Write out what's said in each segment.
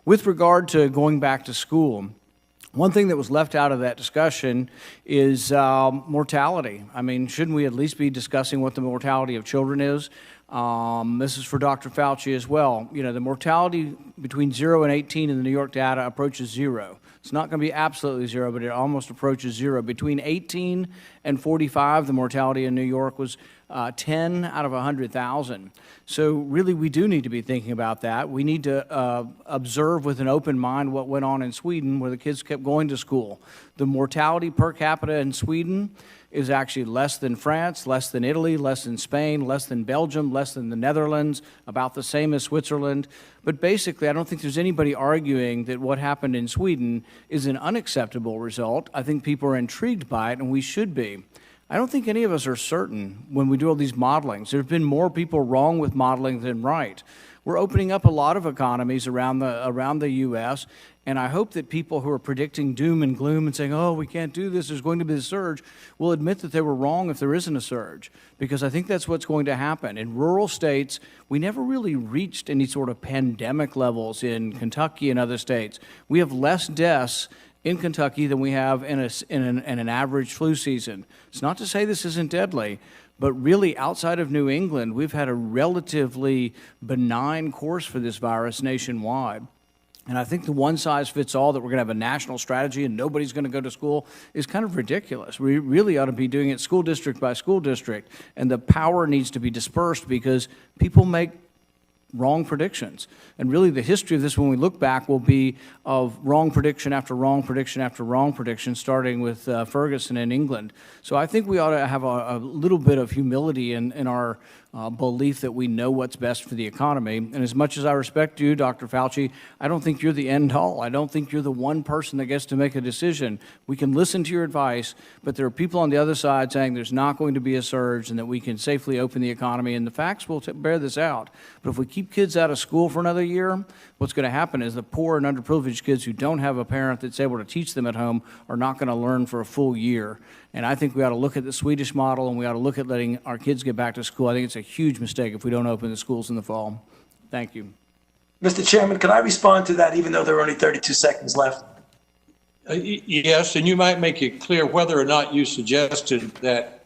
With regard to going back to school, one thing that was left out of that discussion is mortality. I mean, shouldn't we at least be discussing what the mortality of children is? This is for Dr. Fauci as well. You know, the mortality between 0 and 18 in the New York data approaches 0. It's not going to be absolutely 0, but it almost approaches 0. Between 18 and 45, the mortality in New York was 10 out of 100,000. So really, we do need to be thinking about that. We need to observe with an open mind what went on in Sweden, where the kids kept going to school. The mortality per capita in Sweden is actually less than France, less than Italy, less than Spain, less than Belgium, less than the Netherlands, about the same as Switzerland. But basically, I don't think there's anybody arguing that what happened in Sweden is an unacceptable result. I think people are intrigued by it, and we should be. I don't think any of us are certain when we do all these modelings. There have been more people wrong with modeling than right. We're opening up a lot of economies around the U.S., and I hope that people who are predicting doom and gloom and saying, oh, we can't do this, there's going to be a surge, will admit that they were wrong if there isn't a surge, because I think that's what's going to happen. In rural states, we never really reached any sort of pandemic levels in Kentucky and other states. We have less deaths in Kentucky than we have in an average flu season. It's not to say this isn't deadly, but really outside of New England, we've had a relatively benign course for this virus nationwide. And I think the one-size-fits-all that we're going to have a national strategy and nobody's going to go to school is kind of ridiculous. We really ought to be doing it school district by school district, and the power needs to be dispersed because people make wrong predictions. And really the history of this, when we look back, will be of wrong prediction after wrong prediction after wrong prediction, starting with Ferguson in England. So I think we ought to have a little bit of humility in our belief that we know what's best for the economy. And as much as I respect you, Dr. Fauci, I don't think you're the end all. I don't think you're the one person that gets to make a decision. We can listen to your advice, but there are people on the other side saying there's not going to be a surge and that we can safely open the economy, and the facts will bear this out. But if we keep kids out of school for another year, what's going to happen is the poor and underprivileged kids who don't have a parent that's able to teach them at home are not going to learn for a full year. And I think we ought to look at the Swedish model, and we ought to look at letting our kids get back to school. I think it's a huge mistake if we don't open the schools in the fall. Thank you. Mr. Chairman, can I respond to that, even though there are only 32 seconds left? Yes, and you might make it clear whether or not you suggested that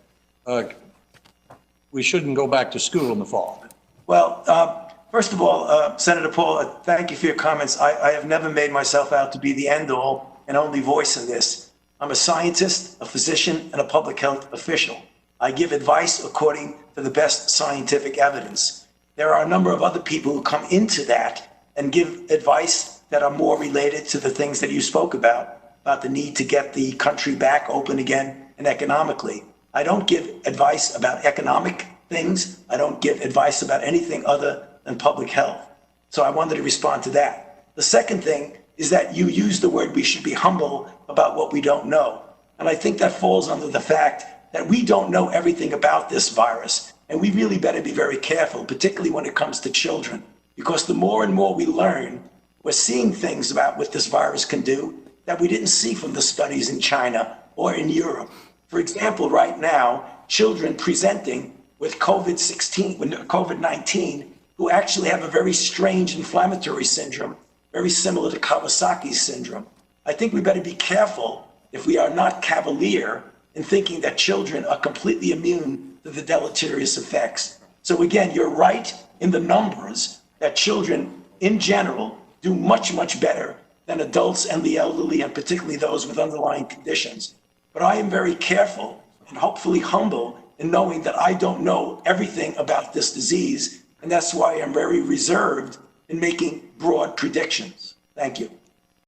we shouldn't go back to school in the fall. Well, first of all, Senator Paul, thank you for your comments. I have never made myself out to be the end-all and only voice in this. I'm a scientist, a physician, and a public health official. I give advice according to the best scientific evidence. There are a number of other people who come into that and give advice that are more related to the things that you spoke about the need to get the country back open again and economically. I don't give advice about economic things. I don't give advice about anything other than public health. So I wanted to respond to that. The second thing is that you use the word we should be humble about what we don't know. And I think that falls under the fact that we don't know everything about this virus. And we really better be very careful, particularly when it comes to children, because the more and more we learn, we're seeing things about what this virus can do that we didn't see from the studies in China or in Europe. For example, right now, children presenting with COVID-19 who actually have a very strange inflammatory syndrome, very similar to Kawasaki's syndrome. I think we better be careful if we are not cavalier in thinking that children are completely immune to the deleterious effects. So again, you're right in the numbers that children in general do much, much better than adults and the elderly, and particularly those with underlying conditions. But I am very careful and hopefully humble in knowing that I don't know everything about this disease, and that's why I'm very reserved in making broad predictions. Thank you.